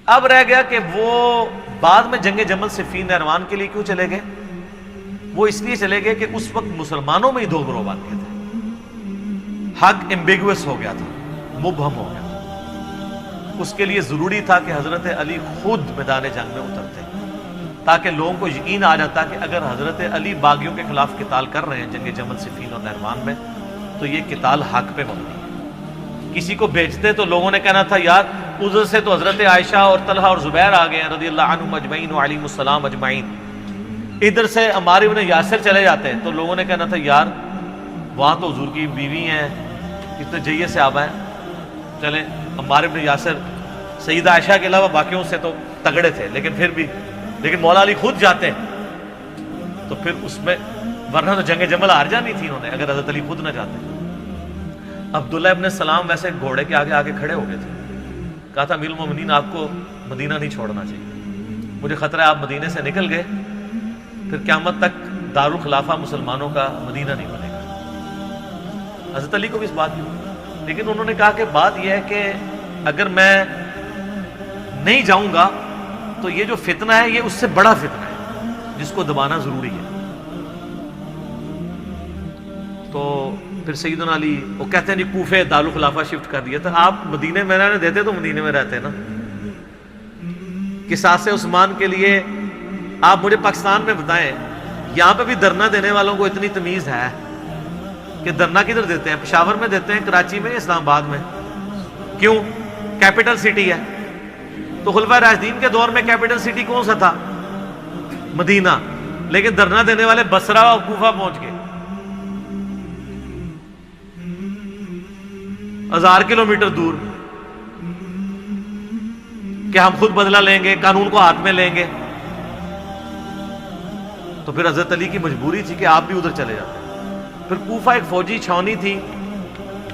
اب رہ گیا کہ وہ بعد میں جنگ جمل صفین نہروان کے لیے کیوں چلے گئے؟ وہ اس لیے چلے گئے کہ اس وقت مسلمانوں میں ہی دو گروہ بن گئے تھے، حق ایمبیگوس ہو گیا تھا، مبہم ہو گیا تھا۔ اس کے لیے ضروری تھا کہ حضرت علی خود میدان جنگ میں اترتے تاکہ لوگوں کو یقین آ جاتا کہ اگر حضرت علی باغیوں کے خلاف قتال کر رہے ہیں جنگ جمل صفین اور نہروان میں تو یہ قتال حق پہ مبنی ہے۔ کسی کو بیچتے تو لوگوں نے کہنا تھا یار ادھر سے تو حضرت عائشہ اور طلحہ اور زبیر آ گئے ہیں رضی اللہ عنہم اجمعین وعلیہم السلام اجمعین، ادھر سے عمار ابن یاسر چلے جاتے ہیں تو لوگوں نے کہنا تھا یار وہاں تو حضور کی بیوی ہیں، اتنے جیے سے آبا ہیں، چلیں عمار ابن یاسر سیدہ عائشہ کے علاوہ باقیوں سے تو تگڑے تھے لیکن پھر بھی، لیکن مولا علی خود جاتے ہیں تو پھر اس میں، ورنہ تو جنگ جمل ہار جانی تھی انہوں نے اگر حضرت علی خود نہ جاتے۔ عبداللہ ابن سلام ویسے گھوڑے کے آگے آگے کھڑے ہو گئے تھے، کہا تھا امیر المومنین آپ کو مدینہ نہیں چھوڑنا چاہیے، مجھے خطرہ ہے آپ مدینے سے نکل گئے پھر قیامت تک دارالخلافہ مسلمانوں کا مدینہ نہیں بنے گا۔ حضرت علی کو بھی اس بات کی، لیکن انہوں نے کہا کہ بات یہ ہے کہ اگر میں نہیں جاؤں گا تو یہ جو فتنہ ہے یہ اس سے بڑا فتنہ ہے جس کو دبانا ضروری ہے۔ تو پھر سیدنا علی وہ کہتے ہیں جی کوفے دارالخلافہ شفٹ کر دیا تھا، آپ مدینے میں رہنے دیتے تو مدینے میں رہتے نا۔ قصاص عثمان کے لیے آپ مجھے پاکستان میں بتائیں یہاں پہ بھی دھرنا دینے والوں کو اتنی تمیز ہے کہ دھرنا کدھر دیتے ہیں؟ پشاور میں دیتے ہیں، کراچی میں، اسلام آباد میں؟ کیوں؟ کیپٹل سٹی ہے۔ تو خلفائے راشدین کے دور میں کیپٹل سٹی کون سا تھا؟ مدینہ، لیکن دھرنا دینے والے بصرہ اور کوفہ پہنچ گئے، 1000 کلومیٹر دور، کہ ہم خود بدلہ لیں گے، قانون کو ہاتھ میں لیں گے۔ تو پھر حضرت علی کی مجبوری تھی کہ آپ بھی ادھر چلے جاتے۔ پھر کوفہ ایک فوجی چھاونی تھی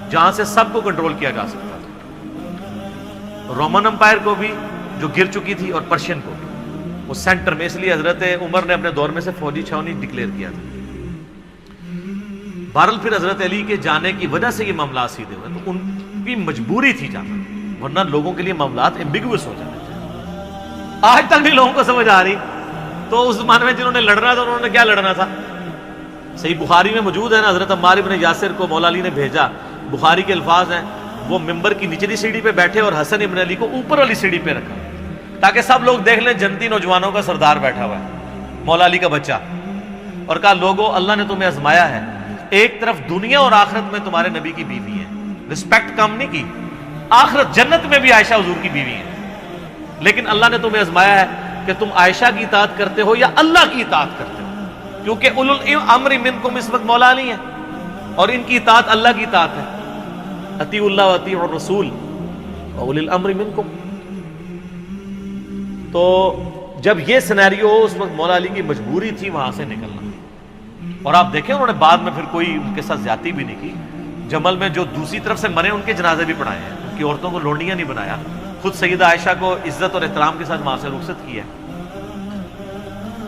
جہاں سے سب کو کنٹرول کیا جا سکتا تھا، رومن امپائر کو بھی جو گر چکی تھی اور پرشین کو بھی، وہ سینٹر میں، اس لیے حضرت عمر نے اپنے دور میں سے فوجی چھاونی ڈکلیئر کیا تھا۔ بہرحال پھر حضرت علی کے جانے کی وجہ سے یہ معاملات سیدھے ہوئے، تو ان کی مجبوری تھی جانا، ورنہ لوگوں کے لیے معاملات ایمبیگوس ہو جانے تھے۔ آج تک بھی لوگوں کو سمجھ آ رہی، تو اس زمانے میں جنہوں نے لڑنا تھا انہوں نے کیا لڑنا تھا؟ صحیح بخاری میں موجود ہے نا، حضرت عمار ابن یاسر کو مولا علی نے بھیجا، بخاری کے الفاظ ہیں، وہ ممبر کی نچلی سیڑھی پہ بیٹھے اور حسن ابن علی کو اوپر والی سیڑھی پہ رکھا تاکہ سب لوگ دیکھ لیں جنتی نوجوانوں کا سردار بیٹھا ہوا ہے، مولا علی کا بچہ، اور کہا لوگو اللہ نے تمہیں آزمایا ہے، ایک طرف دنیا اور آخرت میں تمہارے نبی کی بیوی ہے، رسپیکٹ کم نہیں کی، آخرت جنت میں بھی عائشہ حضور کی بیوی ہے، لیکن اللہ نے تمہیں آزمایا ہے کہ تم عائشہ کی اطاعت کرتے ہو یا اللہ کی اطاعت کرتے ہو، کیونکہ اولو الامر منکم اس وقت مولا علی ہے اور ان کی اطاعت اللہ کی اطاعت ہے، اطیعوا اللہ واطیعوا الرسول واولی الامر منکم۔ تو جب یہ سینیریو ہو اس وقت مولا علی کی مجبوری تھی وہاں سے نکلنا، اور آپ دیکھیں انہوں نے بعد میں پھر کوئی ان کے ساتھ زیادتی بھی نہیں کی، جمل میں جو دوسری طرف سے مرے ان کے جنازے بھی پڑھائے ہیں، ان کی عورتوں کو لونڈیاں نہیں بنایا، خود سیدہ عائشہ کو عزت اور احترام کے ساتھ وہاں سے رخصت کیا۔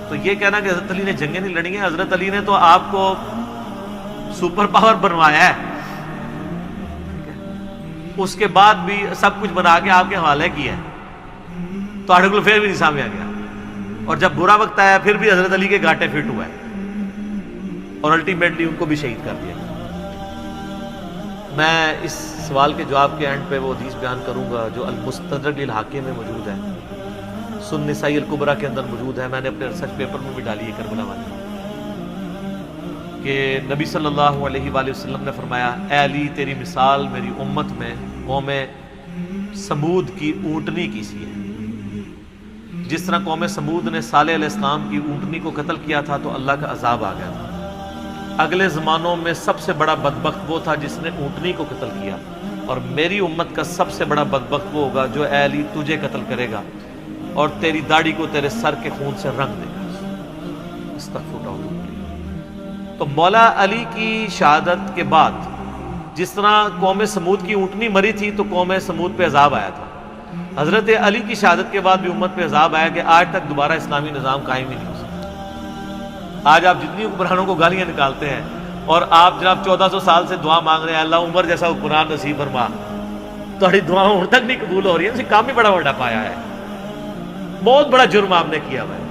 تو یہ کہنا کہ حضرت علی نے جنگیں نہیں لڑی ہیں، حضرت علی نے تو آپ کو سپر پاور بنوایا ہے، اس کے بعد بھی سب کچھ بنا کے آپ کے حوالے کیا ہے، تو آرٹیکل پھر بھی نہیں سامنے آ گیا، اور جب برا وقت آیا پھر بھی حضرت علی کے گھاٹے فٹ ہوا ہے اور الٹیمیٹلی ان کو بھی شہید کر دیا۔ میں اس سوال کے جواب کے اینڈ پہ وہ حدیث بیان کروں گا جو المستدرک للحاکم میں موجود ہے، سنن نسائی الکبریٰ کے اندر موجود ہے، میں نے اپنے ریسرچ پیپر میں بھی ڈالی ہے کربلا والی، کہ نبی صلی اللہ علیہ وآلہ وسلم نے فرمایا اے علی تیری مثال میری امت میں قوم سمود کی اونٹنی کی سی ہے، جس طرح قوم سمود نے صالح علیہ السلام کی اونٹنی کو قتل کیا تھا تو اللہ کا عذاب آ گیا تھا، اگلے زمانوں میں سب سے بڑا بدبخت وہ تھا جس نے اونٹنی کو قتل کیا، اور میری امت کا سب سے بڑا بدبخت وہ ہوگا جو اے علی تجھے قتل کرے گا اور تیری داڑھی کو تیرے سر کے خون سے رنگ دے گا۔ استغفر اللہ۔ تو مولا علی کی شہادت کے بعد جس طرح قوم سمود کی اونٹنی مری تھی تو قوم سمود پہ عذاب آیا تھا، حضرت علی کی شہادت کے بعد بھی امت پہ عذاب آیا کہ آج تک دوبارہ اسلامی نظام قائم ہی نہیں ہو سکتا۔ آج آپ جتنی حکمرانوں کو گالیاں نکالتے ہیں اور آپ جناب 1400 سال سے دعا مانگ رہے ہیں اللہ عمر جیسا حکمران نصیب فرما، تمہاری دعا ہوں تک نہیں قبول ہو رہی ہے، کام ہی بڑا بڑا پایا ہے۔ بہت بڑا جرم آپ نے کیا ہوا ہے.